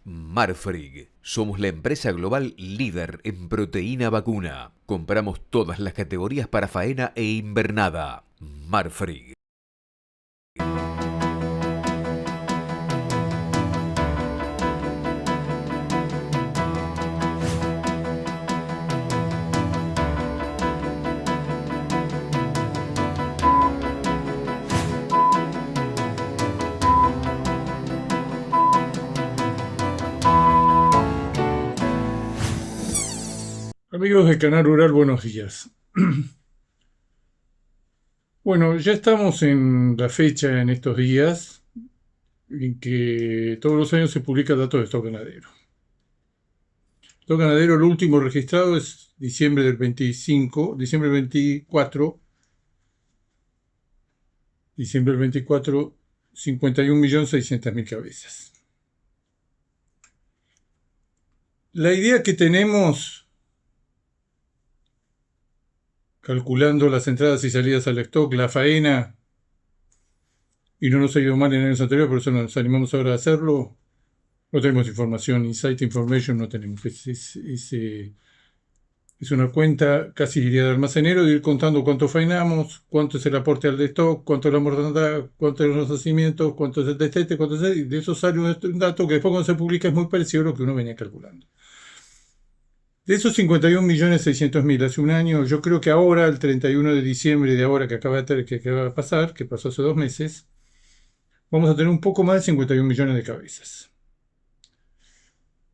Marfrig. Somos la empresa global líder en proteína vacuna. Compramos todas las categorías para faena e invernada. Marfrig. Amigos de Canal Rural, buenos días. Bueno, ya estamos en la fecha en estos días en que todos los años se publica datos de stock ganadero. Stock ganadero, el último registrado es diciembre del 24, diciembre del 24, 51.600.000 cabezas. La idea que tenemos, calculando las entradas y salidas al stock, la faena, y no nos ha ido mal en años anteriores, por eso nos animamos ahora a hacerlo. No tenemos información, Insight Information no tenemos. Es una cuenta casi diría de almacenero, de ir contando cuánto faenamos, cuánto es el aporte al de stock, cuánto es la mortandad, cuánto es los nacimientos, cuánto es el destete, cuánto es y de eso sale un dato que después cuando se publica es muy parecido a lo que uno venía calculando. De esos 51.600.000 hace un año, yo creo que ahora, el 31 de diciembre de ahora que acaba de pasar, que pasó hace 2 meses, vamos a tener un poco más de 51 millones de cabezas.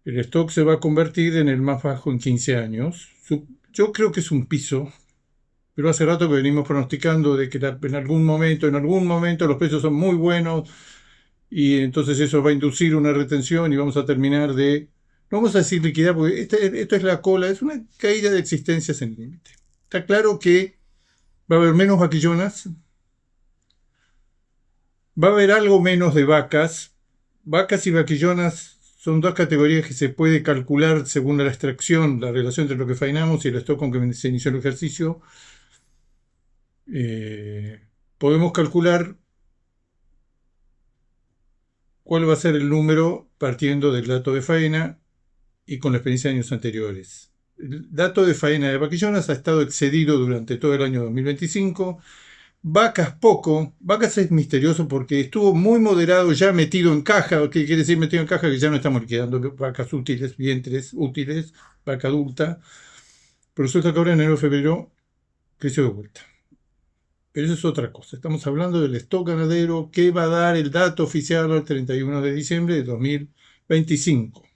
El stock se va a convertir en el más bajo en 15 años. Yo creo que es un piso, pero hace rato que venimos pronosticando de que en algún momento los precios son muy buenos y entonces eso va a inducir una retención y vamos a terminar de, no vamos a decir liquidar, porque esto es la cola, es una caída de existencias en límite. Está claro que va a haber menos vaquillonas, va a haber algo menos de vacas. Vacas y vaquillonas son dos categorías que se puede calcular según la extracción, la relación entre lo que faenamos y el stock con que se inició el ejercicio. Podemos calcular cuál va a ser el número partiendo del dato de faena y con la experiencia de años anteriores. El dato de faena de vaquillonas ha estado excedido durante todo el año 2025. Vacas poco, vacas es misterioso porque estuvo muy moderado, ya metido en caja. ¿Qué quiere decir metido en caja? Que ya no estamos liquidando vacas útiles, vientres útiles, vaca adulta. Pero resulta que ahora en enero-febrero creció de vuelta. Pero eso es otra cosa. Estamos hablando del stock ganadero que va a dar el dato oficial al 31 de diciembre de 2025.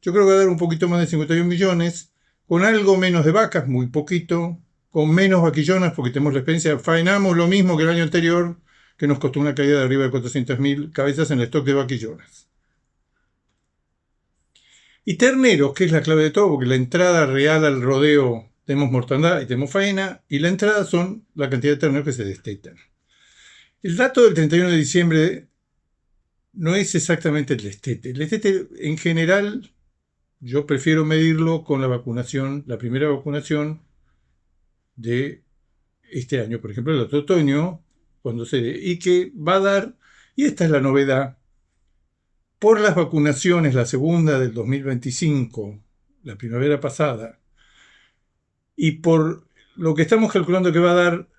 Yo creo que va a dar un poquito más de 51 millones, con algo menos de vacas, muy poquito, con menos vaquillonas, porque tenemos la experiencia, faenamos lo mismo que el año anterior, que nos costó una caída de arriba de 400.000 cabezas en el stock de vaquillonas. Y terneros, que es la clave de todo, porque la entrada real al rodeo tenemos mortandad y tenemos faena, y la entrada son la cantidad de terneros que se destetan. El dato del 31 de diciembre no es exactamente el destete. El destete, en general, yo prefiero medirlo con la vacunación, la primera vacunación de este año, por ejemplo, el otro otoño, y que va a dar, y esta es la novedad, por las vacunaciones, la segunda del 2025, la primavera pasada, y por lo que estamos calculando que va a dar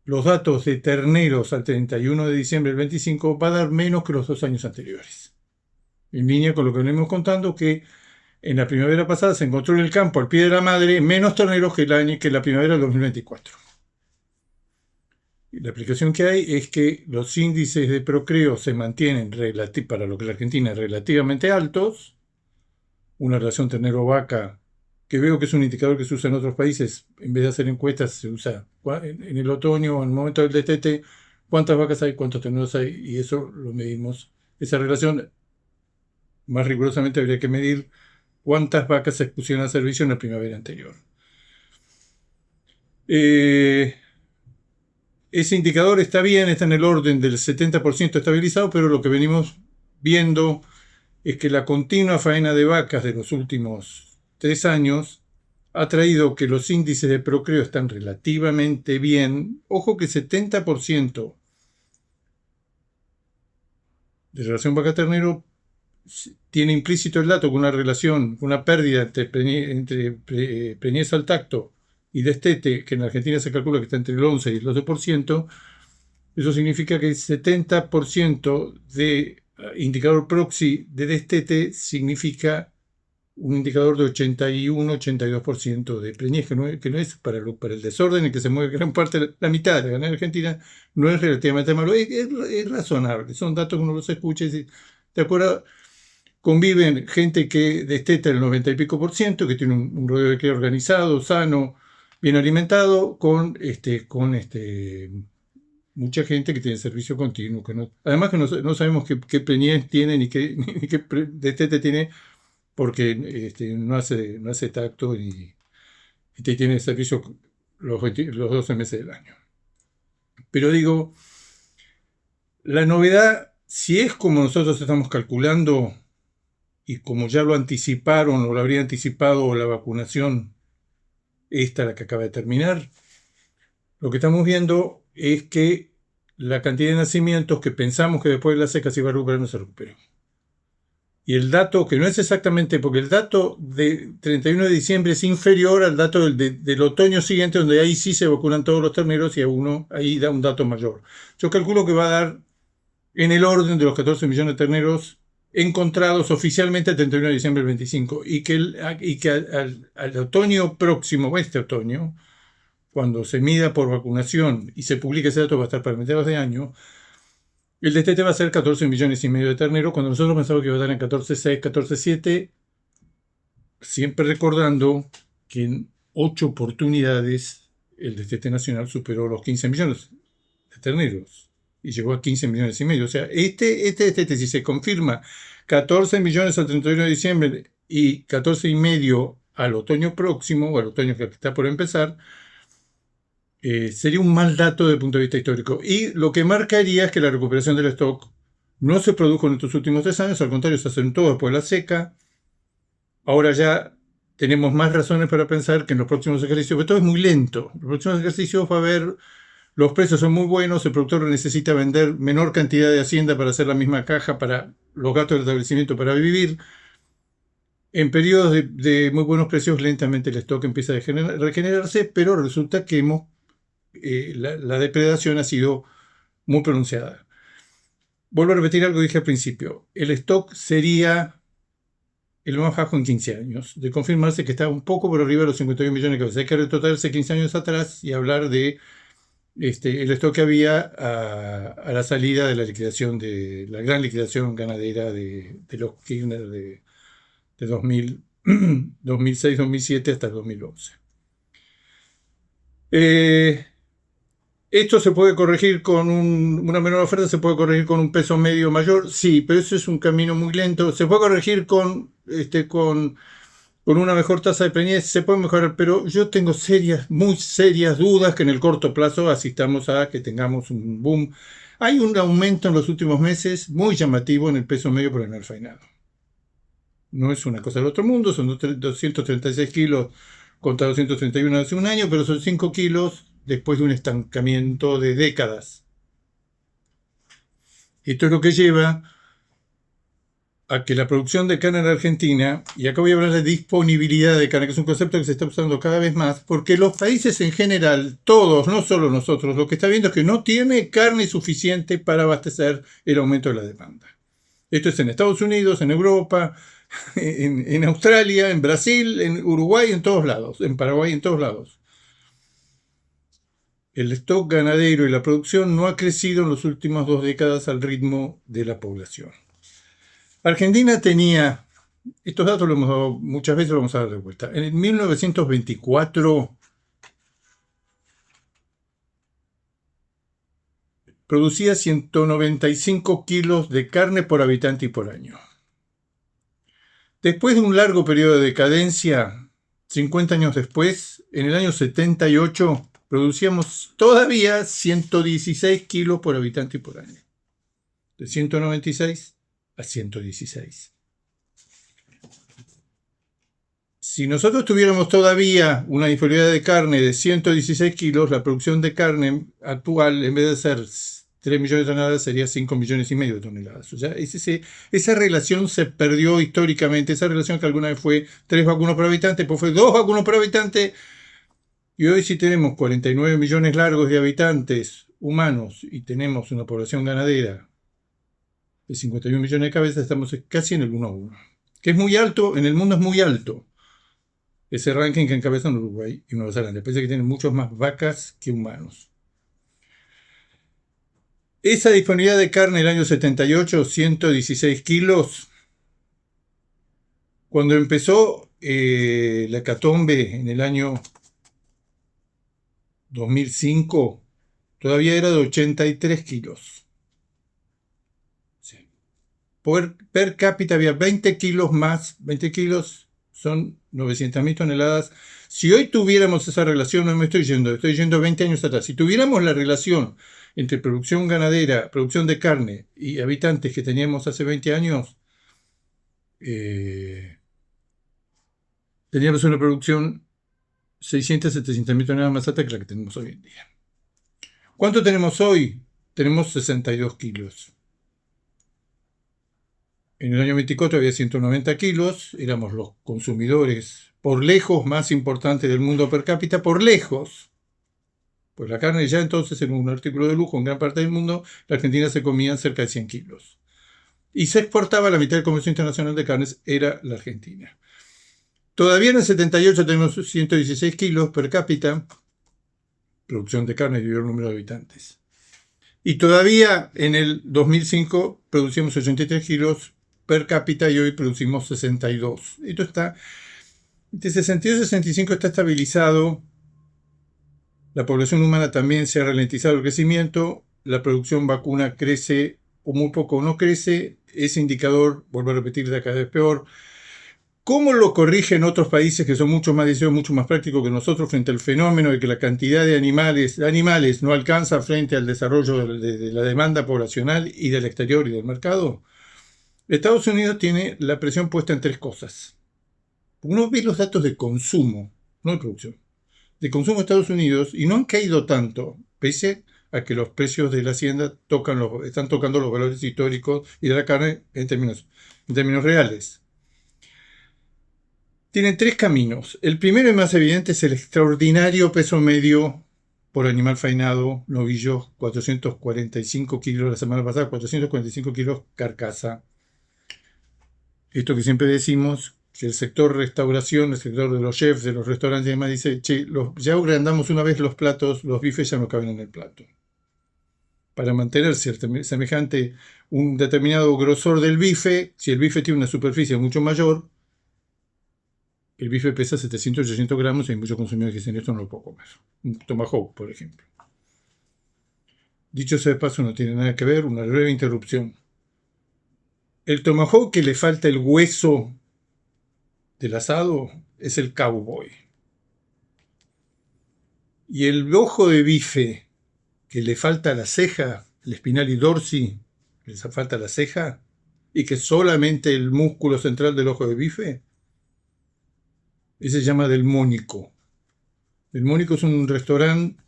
los datos de terneros al 31 de diciembre del 25, va a dar menos que los 2 años anteriores. En línea con lo que venimos contando, que en la primavera pasada se encontró en el campo, al pie de la madre, menos terneros que la primavera del 2024. Y la aplicación que hay es que los índices de procreo se mantienen, para lo que es la Argentina, relativamente altos. Una relación ternero-vaca, que veo que es un indicador que se usa en otros países, en vez de hacer encuestas, se usa en el otoño, en el momento del destete, cuántas vacas hay, cuántos terneros hay, y eso lo medimos. Esa relación, más rigurosamente, habría que medir cuántas vacas se expusieron a servicio en la primavera anterior. Ese indicador está bien, está en el orden del 70% estabilizado, pero lo que venimos viendo es que la continua faena de vacas de los últimos 3 años ha traído que los índices de procreo están relativamente bien. Ojo que 70% de relación vaca-ternero tiene implícito el dato que una relación, una pérdida entre preñez al tacto y destete, que en Argentina se calcula que está entre el 11 y el 12%, eso significa que el 70% de indicador proxy de destete significa un indicador de 81-82% de preñez, que no es para el desorden en que se mueve gran parte, la mitad de la ganadería argentina, no es relativamente malo, es razonable, son datos que uno los escucha y dice, ¿te acuerdas? Conviven gente que desteta el 90 y pico por ciento, que tiene un rodeo de cría organizado, sano, bien alimentado, con mucha gente que tiene servicio continuo. Además que no sabemos qué preñez tiene ni qué destete tiene, porque no hace tacto y tiene servicio los 12 meses del año. Pero digo, la novedad, si es como nosotros estamos calculando, y como ya lo anticiparon o lo habría anticipado la vacunación, esta la que acaba de terminar, lo que estamos viendo es que la cantidad de nacimientos que pensamos que después de la seca se iba a recuperar no se recuperó. Y el dato, que no es exactamente, porque el dato de 31 de diciembre es inferior al dato del otoño siguiente, donde ahí sí se vacunan todos los terneros y ahí da un dato mayor. Yo calculo que va a dar en el orden de los 14 millones de terneros encontrados oficialmente el 31 de diciembre del 25, y que al otoño próximo, este otoño, cuando se mida por vacunación y se publique ese dato, va a estar para mediados de año, el destete va a ser 14 millones y medio de terneros, cuando nosotros pensamos que iba a estar en 14,6, 14,7, siempre recordando que en 8 oportunidades el destete nacional superó los 15 millones de terneros y llegó a 15 millones y medio. O sea, este destete, si se confirma 14 millones al 31 de diciembre y 14 y medio al otoño próximo, o al otoño que está por empezar, sería un mal dato desde el punto de vista histórico. Y lo que marcaría es que la recuperación del stock no se produjo en estos últimos 3 años, al contrario, se asentó después de la seca. Ahora ya tenemos más razones para pensar que en los próximos ejercicios, pero todo es muy lento. En los próximos ejercicios va a haber, los precios son muy buenos, el productor necesita vender menor cantidad de hacienda para hacer la misma caja para los gastos del establecimiento para vivir. En periodos de muy buenos precios, lentamente el stock empieza a regenerarse, pero resulta que la depredación ha sido muy pronunciada. Vuelvo a repetir algo que dije al principio. El stock sería el más bajo en 15 años. De confirmarse que está un poco por arriba de los 51 millones de cabezas. Hay que retrotraerse 15 años atrás y hablar de el stock que había a la salida de la liquidación, de la gran liquidación ganadera de los Kirchner de 2006, 2007 hasta el 2011. Esto se puede corregir con una menor oferta, se puede corregir con un peso medio mayor, sí, pero eso es un camino muy lento. Se puede corregir con una mejor tasa de preñez, se puede mejorar, pero yo tengo muy serias dudas que en el corto plazo asistamos a que tengamos un boom. Hay un aumento en los últimos meses muy llamativo en el peso medio por el faenado. No es una cosa del otro mundo, son 236 kilos contra 231 hace un año, pero son 5 kilos después de un estancamiento de décadas. Esto es lo que lleva a que la producción de carne en Argentina, y acá voy a hablar de disponibilidad de carne, que es un concepto que se está usando cada vez más, porque los países en general, todos, no solo nosotros, lo que está viendo es que no tiene carne suficiente para abastecer el aumento de la demanda. Esto es en Estados Unidos, en Europa, en Australia, en Brasil, en Uruguay, en todos lados, en Paraguay, en todos lados. El stock ganadero y la producción no ha crecido en las últimas 2 décadas al ritmo de la población. Argentina tenía, estos datos los hemos dado muchas veces, lo vamos a dar de vuelta. En el 1924 producía 195 kilos de carne por habitante y por año. Después de un largo periodo de decadencia, 50 años después, en el año 78, producíamos todavía 116 kilos por habitante y por año. De 196 a 116. Si nosotros tuviéramos todavía una disponibilidad de carne de 116 kilos, la producción de carne actual, en vez de ser 3 millones de toneladas sería 5 millones y medio de toneladas. O sea, esa relación se perdió históricamente. Esa relación que alguna vez fue 3 vacunos por habitante, después fue 2 vacunos por habitante. Y hoy si tenemos 49 millones largos de habitantes humanos y tenemos una población ganadera de 51 millones de cabezas, estamos casi en el 1 a 1. Que es muy alto, en el mundo es muy alto. Ese ranking que encabezan Uruguay y Nueva Zelanda. Parece que tienen muchas más vacas que humanos. Esa disponibilidad de carne en el año 78, 116 kilos. Cuando empezó la hecatombe en el año 2005, todavía era de 83 kilos. Sí. Per cápita había 20 kilos más. 20 kilos son 900.000 toneladas. Si hoy tuviéramos esa relación, no me estoy yendo 20 años atrás. Si tuviéramos la relación entre producción ganadera, producción de carne y habitantes que teníamos hace 20 años, teníamos una producción 600, 700.000 toneladas más alta que la que tenemos hoy en día. ¿Cuánto tenemos hoy? Tenemos 62 kilos. En el año 24 había 190 kilos, éramos los consumidores por lejos más importantes del mundo per cápita, por lejos. Pues la carne ya entonces era un artículo de lujo en gran parte del mundo, la Argentina se comía cerca de 100 kilos. Y se exportaba, la mitad del comercio internacional de carnes era la Argentina. Todavía en el 78 tenemos 116 kilos per cápita, producción de carne dividido el número de habitantes. Y todavía en el 2005 producimos 83 kilos per cápita y hoy producimos 62. Esto está, de 62 a 65 está estabilizado. La población humana también se ha ralentizado el crecimiento. La producción vacuna crece o muy poco o no crece. Ese indicador, vuelvo a repetir, de cada vez peor. ¿Cómo lo corrigen otros países que son mucho más deseosos, mucho más prácticos que nosotros frente al fenómeno de que la cantidad de animales no alcanza frente al desarrollo de la demanda poblacional y del exterior y del mercado? Estados Unidos tiene la presión puesta en 3 cosas. Uno ve los datos de consumo, no de producción, de consumo de Estados Unidos y no han caído tanto, pese a que los precios de la hacienda están tocando los valores históricos y de la carne en términos reales. Tienen 3 caminos. El primero y más evidente es el extraordinario peso medio por animal faenado, novillo, 445 kilos la semana pasada, 445 kilos carcasa. Esto que siempre decimos, que el sector restauración, el sector de los chefs, de los restaurantes y demás, dice, che, ya agrandamos una vez los platos, los bifes ya no caben en el plato. Para mantener semejante, un determinado grosor del bife, si el bife tiene una superficie mucho mayor, el bife pesa 700, 800 gramos y hay muchos consumidores que dicen, esto no lo puedo comer. Un tomahawk, por ejemplo. Dicho sea de paso, no tiene nada que ver, una breve interrupción. El tomahawk que le falta el hueso del asado es el cowboy. Y el ojo de bife que le falta la ceja, el spinalis dorsi, que le falta la ceja, y que solamente el músculo central del ojo de bife, ese se llama Delmónico. Delmónico es un restaurante,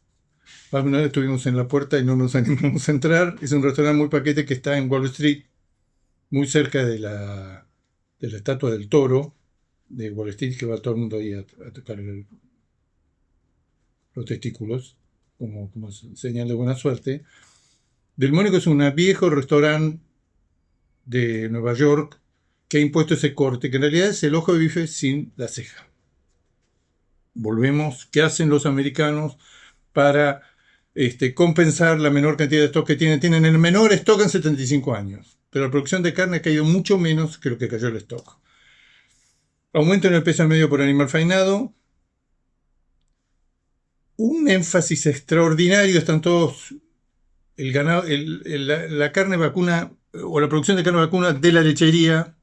una vez estuvimos en la puerta y no nos animamos a entrar, es un restaurante muy paquete que está en Wall Street, muy cerca de la estatua del toro de Wall Street, que va todo el mundo ahí a tocar los testículos, como señal de buena suerte. Delmónico es un viejo restaurante de Nueva York que ha impuesto ese corte, que en realidad es el ojo de bife sin la ceja. Volvemos, ¿qué hacen los americanos para compensar la menor cantidad de stock que tienen? Tienen el menor stock en 75 años, pero la producción de carne ha caído mucho menos que lo que cayó el stock. Aumento en el peso medio por animal faenado. Un énfasis extraordinario, están todos, la carne vacuna o la producción de carne vacuna de la lechería.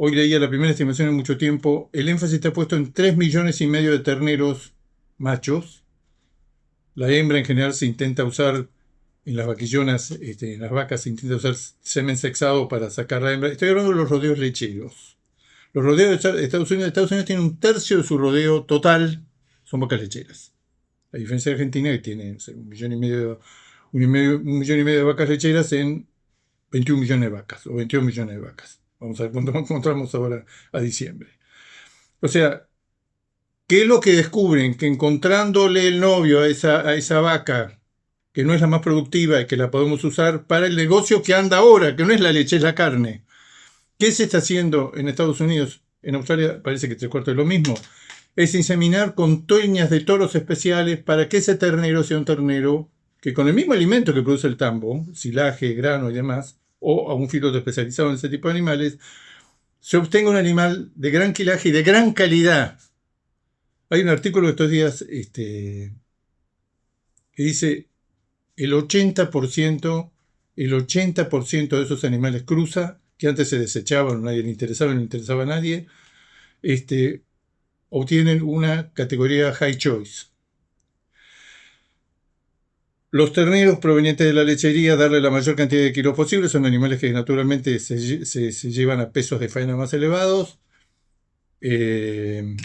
Hoy leía la primera estimación en mucho tiempo. El énfasis está puesto en 3,5 millones de terneros machos. La hembra en general se intenta usar en las vaquillonas, en las vacas se intenta usar semen sexado para sacar la hembra. Estoy hablando de los rodeos lecheros. Los rodeos de Estados Unidos tienen 1/3 de su rodeo total, son vacas lecheras. A diferencia de Argentina, que tiene 1,5 millones 1,5 millón de vacas lecheras en 21 millones de vacas o 22 millones de vacas. Vamos a ver cuánto encontramos ahora a diciembre. O sea, ¿qué es lo que descubren? Que encontrándole el novio a esa vaca, que no es la más productiva y que la podemos usar para el negocio que anda ahora, que no es la leche, es la carne. ¿Qué se está haciendo en Estados Unidos? En Australia parece que 3/4 es lo mismo. Es inseminar con toñas de toros especiales para que ese ternero sea un ternero que con el mismo alimento que produce el tambo, silaje, grano y demás, o a un filoto especializado en ese tipo de animales, se obtenga un animal de gran quilaje y de gran calidad. Hay un artículo de estos días que dice el 80% de esos animales cruza, que antes se desechaban, nadie le interesaba, no le interesaba a nadie, obtienen una categoría High Choice. Los terneros provenientes de la lechería, darle la mayor cantidad de kilos posible, son animales que naturalmente se llevan a pesos de faena más elevados. El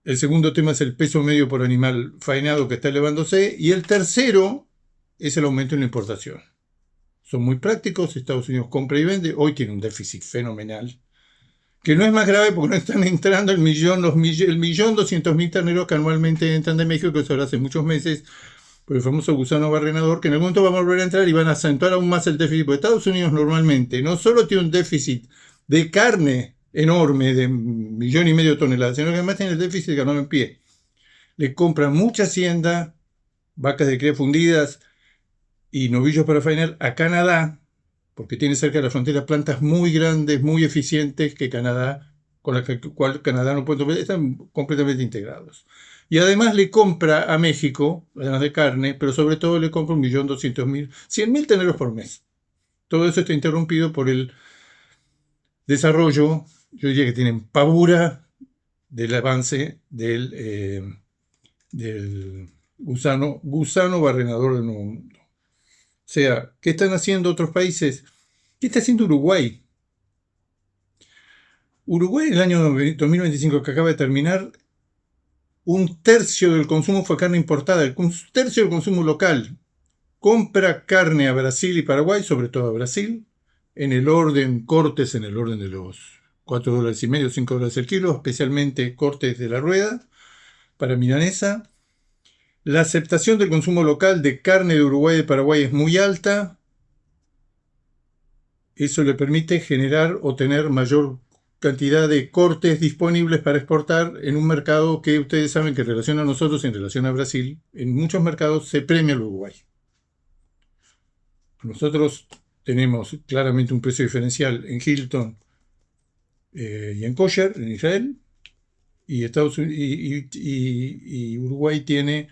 segundo tema es el peso medio por animal faenado que está elevándose. Y el tercero es el aumento en la importación. Son muy prácticos, Estados Unidos compra y vende. Hoy tiene un déficit fenomenal, que no es más grave porque no están entrando el 1.200.000 terneros que anualmente entran de México, que eso era hace muchos meses, por el famoso gusano barrenador, que en algún momento van a volver a entrar y van a acentuar aún más el déficit. Porque Estados Unidos normalmente no solo tiene un déficit de carne enorme de 1,5 millones de toneladas, sino que además tiene el déficit de ganado en pie. Le compran mucha hacienda, vacas de cría fundidas y novillos para faenar a Canadá, porque tiene cerca de la frontera plantas muy grandes, muy eficientes, que Canadá, con las cual Canadá no puede, están completamente integrados. Y además le compra a México, además de carne, pero sobre todo le compra 1.200.000, 100.000 terneros por mes. Todo eso está interrumpido por el desarrollo, yo diría que tienen pavura del avance del gusano barrenador del Nuevo Mundo. O sea, ¿qué están haciendo otros países? ¿Qué está haciendo Uruguay? Uruguay en el año 2025 que acaba de terminar, 1/3 del consumo fue carne importada, 1/3 del consumo local. Compra carne a Brasil y Paraguay, sobre todo a Brasil, en el orden, cortes en el orden de los $4.50, $5 el kilo, especialmente cortes de la rueda para milanesa. La aceptación del consumo local de carne de Uruguay y de Paraguay es muy alta. Eso le permite generar o tener mayor cantidad de cortes disponibles para exportar en un mercado que ustedes saben que en relación a nosotros y en relación a Brasil, en muchos mercados se premia el Uruguay. Nosotros tenemos claramente un precio diferencial en Hilton y en Kosher, en Israel, y Estados Unidos y Uruguay tiene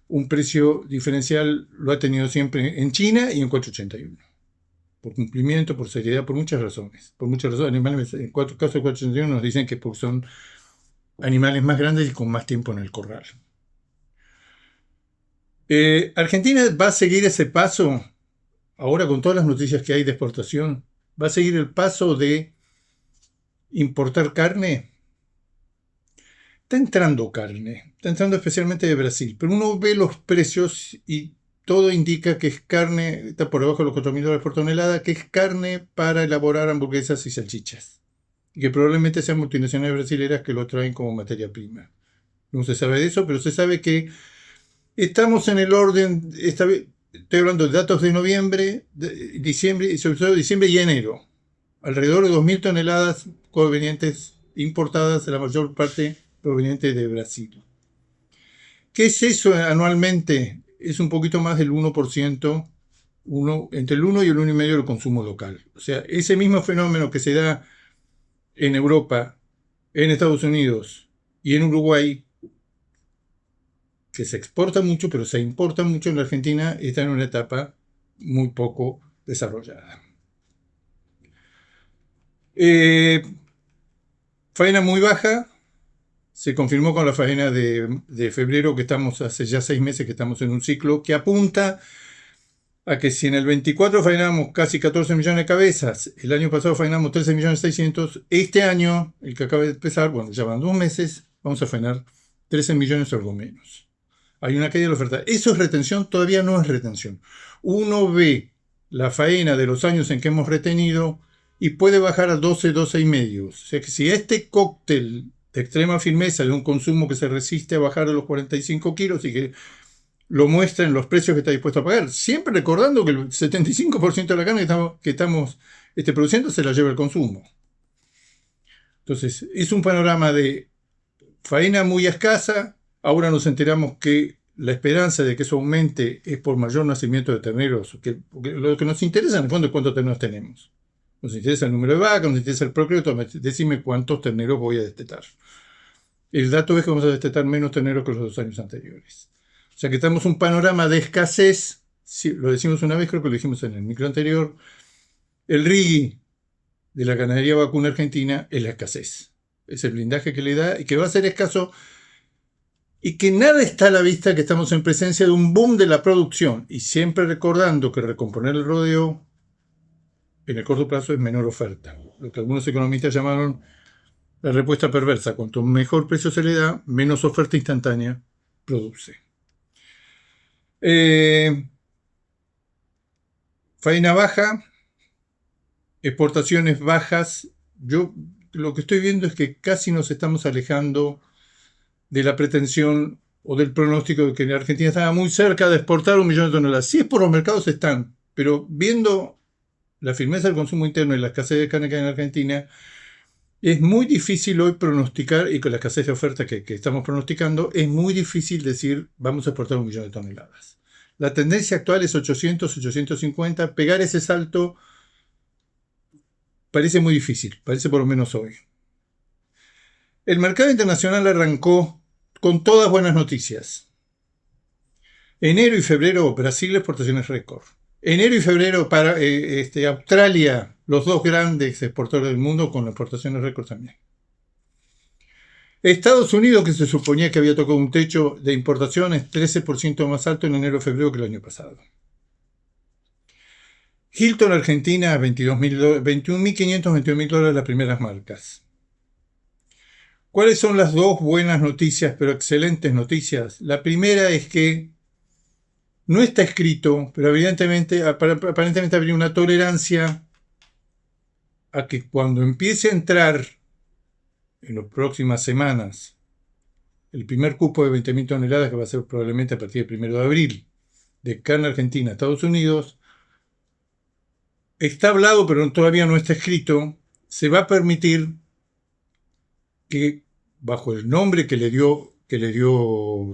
un precio diferencial, lo ha tenido siempre en China y en 481. Por cumplimiento, por seriedad, por muchas razones. Por muchas razones. Animales, en casos de 481 nos dicen que son animales más grandes y con más tiempo en el corral. Argentina va a seguir ese paso, ahora con todas las noticias que hay de exportación, va a seguir el paso de importar carne. Está entrando carne, está entrando especialmente de Brasil, pero uno ve los precios y todo indica que es carne, está por debajo de los $4.000 por tonelada, que es carne para elaborar hamburguesas y salchichas. Y que probablemente sean multinacionales brasileras que lo traen como materia prima. No se sabe de eso, pero se sabe que estamos en el orden, estoy hablando de datos de noviembre, diciembre, y sobre todo diciembre y enero. Alrededor de 2.000 toneladas provenientes, importadas, la mayor parte provenientes de Brasil. ¿Qué es eso anualmente? Es un poquito más del 1%, entre el 1 y el 1,5% del consumo local. O sea, ese mismo fenómeno que se da en Europa, en Estados Unidos y en Uruguay, que se exporta mucho, pero se importa mucho en la Argentina, está en una etapa muy poco desarrollada. Faena muy baja. Se confirmó con la faena de febrero que estamos, hace ya 6 meses que estamos en un ciclo que apunta a que si en el 24 faenamos casi 14 millones de cabezas, el año pasado faenamos 13.600.000, este año, el que acaba de empezar, bueno, ya van 2 meses, vamos a faenar 13 millones o algo menos. hay una caída de la oferta. ¿Eso es retención? Todavía no es retención. Uno ve la faena de los años en que hemos retenido y puede bajar a 12, 12 y medio. O sea que si este cóctel de extrema firmeza de un consumo que se resiste a bajar a los 45 kilos y que lo muestra en los precios que está dispuesto a pagar, siempre recordando que el 75% de la carne que estamos produciendo se la lleva el consumo. Entonces, es un panorama de faena muy escasa. Ahora nos enteramos que la esperanza de que eso aumente es por mayor nacimiento de terneros. Porque lo que nos interesa en el fondo es cuántos terneros tenemos. Nos interesa el número de vacas, nos interesa el procreo. Decime cuántos terneros voy a destetar. El dato es que vamos a destetar menos terneros que los 2 años anteriores. O sea que tenemos un panorama de escasez. Sí, lo decimos una vez, creo que lo dijimos en el micro anterior. El RIGI de la ganadería vacuna argentina es la escasez. Es el blindaje que le da y que va a ser escaso y que nada está a la vista que estamos en presencia de un boom de la producción. Y siempre recordando que recomponer el rodeo en el corto plazo es menor oferta. Lo que algunos economistas llamaron la respuesta perversa. Cuanto mejor precio se le da, menos oferta instantánea produce. Faena baja, exportaciones bajas. Yo lo que estoy viendo es que casi nos estamos alejando de la pretensión o del pronóstico de que la Argentina estaba muy cerca de exportar 1 millón de toneladas. Sí, es por los mercados están, pero viendo la firmeza del consumo interno y la escasez de carne que hay en Argentina, es muy difícil hoy pronosticar, y con la escasez de oferta que estamos pronosticando, es muy difícil decir vamos a exportar 1 millón de toneladas. La tendencia actual es 800, 850. Pegar ese salto parece muy difícil, parece por lo menos hoy. El mercado internacional arrancó con todas buenas noticias. Enero y febrero, Brasil, exportaciones récord. Enero y febrero para Australia, los dos grandes exportadores del mundo, con exportaciones récord también. Estados Unidos, que se suponía que había tocado un techo de importaciones 13% más alto en enero y febrero que el año pasado. Hilton, Argentina, 21.500, 21.000 dólares las primeras marcas. ¿Cuáles son las dos buenas noticias, pero excelentes noticias? La primera es que no está escrito, pero aparentemente habría una tolerancia a que cuando empiece a entrar en las próximas semanas el primer cupo de 20.000 toneladas, que va a ser probablemente a partir del 1 de abril, de carne argentina a Estados Unidos, está hablado, pero todavía no está escrito, se va a permitir que, bajo el nombre que le dio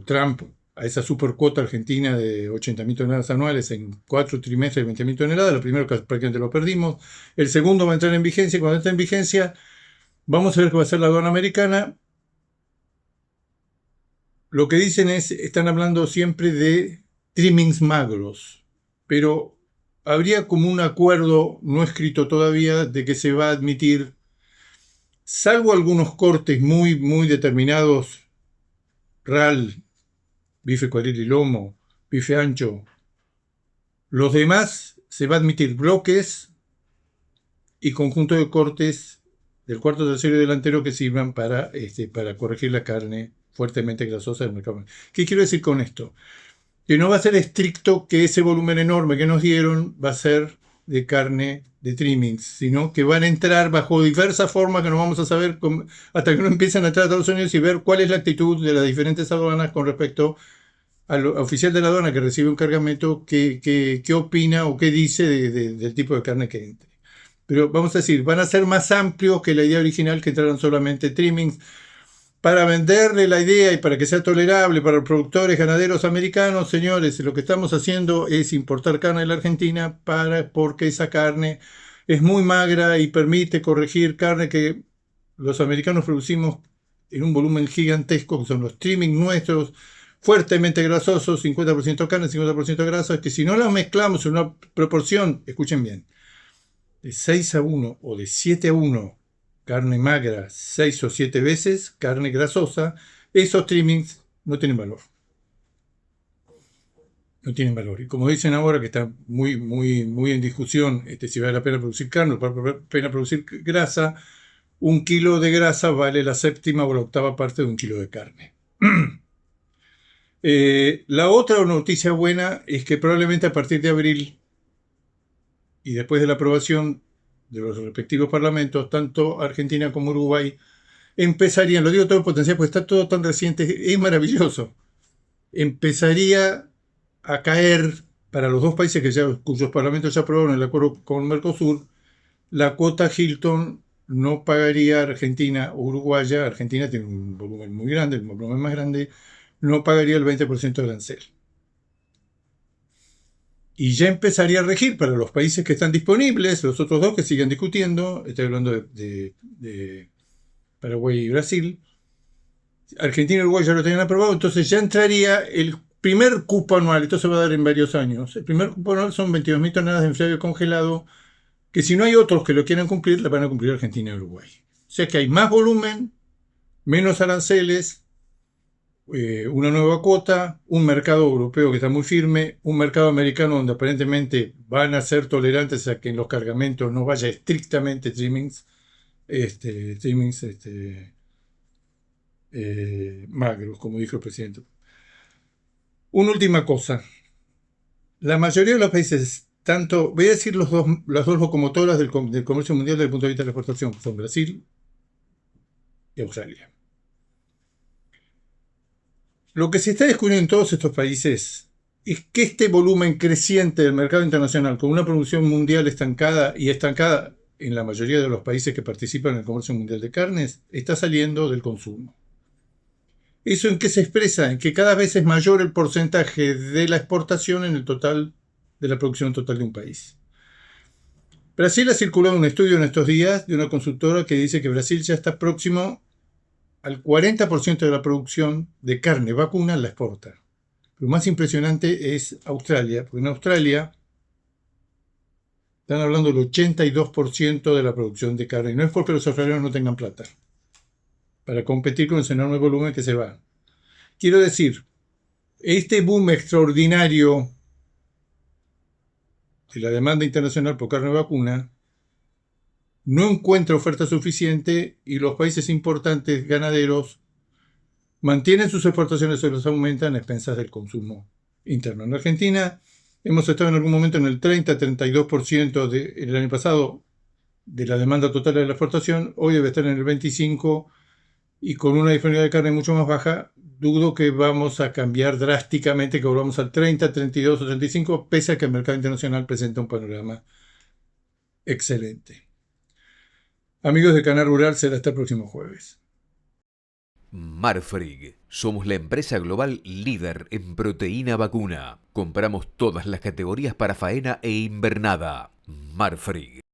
Trump a esa supercuota argentina de 80.000 toneladas anuales en 4 trimestres de 20.000 toneladas, lo primero que prácticamente lo perdimos, el segundo va a entrar en vigencia, y cuando entre en vigencia vamos a ver qué va a hacer la aduana americana. Lo que dicen están hablando siempre de trimmings magros, pero habría como un acuerdo no escrito todavía de que se va a admitir, salvo algunos cortes muy, muy determinados, RAL, bife cuadril y lomo, bife ancho, los demás se va a admitir bloques y conjunto de cortes del cuarto, tercero y delantero que sirvan para corregir la carne fuertemente grasosa del mercado. ¿Qué quiero decir con esto? Que no va a ser estricto que ese volumen enorme que nos dieron va a ser de carne de trimmings, sino que van a entrar bajo diversas formas que no vamos a saber hasta que no empiecen a entrar a Estados Unidos y ver cuál es la actitud de las diferentes aduanas con respecto al oficial de la aduana que recibe un cargamento, qué opina o qué dice del tipo de carne que entre. Pero vamos a decir, van a ser más amplios que la idea original, que entraran solamente trimmings, para venderle la idea y para que sea tolerable para los productores ganaderos americanos. Señores, lo que estamos haciendo es importar carne de la Argentina porque esa carne es muy magra y permite corregir carne que los americanos producimos en un volumen gigantesco, que son los trimmings nuestros, fuertemente grasosos, 50% carne, 50% grasa, que si no las mezclamos en una proporción, escuchen bien, de 6-1 o de 7-1, carne magra 6 o 7 veces, carne grasosa, esos trimmings no tienen valor. No tienen valor. Y como dicen ahora, que está muy, muy, muy en discusión si vale la pena producir carne o vale la pena producir grasa, 1 kilo de grasa vale la séptima o la octava parte de 1 kilo de carne. La otra noticia buena es que probablemente a partir de abril y después de la aprobación de los respectivos parlamentos, tanto Argentina como Uruguay empezarían, lo digo todo en potencial porque está todo tan reciente, es maravilloso, empezaría a caer para los dos países cuyos parlamentos ya aprobaron el acuerdo con Mercosur, la cuota Hilton no pagaría Argentina o Uruguaya. Argentina tiene un volumen muy grande, el volumen más grande, no pagaría el 20% de arancel. Y ya empezaría a regir para los países que están disponibles, los otros dos que siguen discutiendo, estoy hablando de Paraguay y Brasil. Argentina y Uruguay ya lo tenían aprobado, entonces ya entraría el primer cupo anual, esto se va a dar en varios años. El primer cupo anual son 22.000 toneladas de enfriado congelado, que si no hay otros que lo quieran cumplir, la van a cumplir Argentina y Uruguay. O sea que hay más volumen, menos aranceles, una nueva cuota, un mercado europeo que está muy firme, un mercado americano donde aparentemente van a ser tolerantes a que en los cargamentos no vaya estrictamente trimmings magros, como dijo el presidente. Una última cosa. La mayoría de los países, tanto, voy a decir las dos locomotoras del comercio mundial desde el punto de vista de la exportación, que son Brasil y Australia. Lo que se está descubriendo en todos estos países es que este volumen creciente del mercado internacional, con una producción mundial estancada en la mayoría de los países que participan en el comercio mundial de carnes, está saliendo del consumo. ¿Eso en qué se expresa? En que cada vez es mayor el porcentaje de la exportación en el total de la producción total de un país. Brasil ha circulado un estudio en estos días de una consultora que dice que Brasil ya está próximo al 40% de la producción de carne vacuna la exporta. Lo más impresionante es Australia, porque en Australia están hablando del 82% de la producción de carne. Y no es porque los australianos no tengan plata para competir con ese enorme volumen que se va. Quiero decir, este boom extraordinario de la demanda internacional por carne vacuna no encuentra oferta suficiente y los países importantes ganaderos mantienen sus exportaciones o las aumentan a expensas del consumo interno. En Argentina hemos estado en algún momento en el 30-32% el año pasado de la demanda total de la exportación, hoy debe estar en el 25% y con una disponibilidad de carne mucho más baja, dudo que vamos a cambiar drásticamente, que volvamos al 30, 32 o 35, pese a que el mercado internacional presenta un panorama excelente. Amigos de Canal Rural, será hasta el próximo jueves. Marfrig. Somos la empresa global líder en proteína vacuna. Compramos todas las categorías para faena e invernada. Marfrig.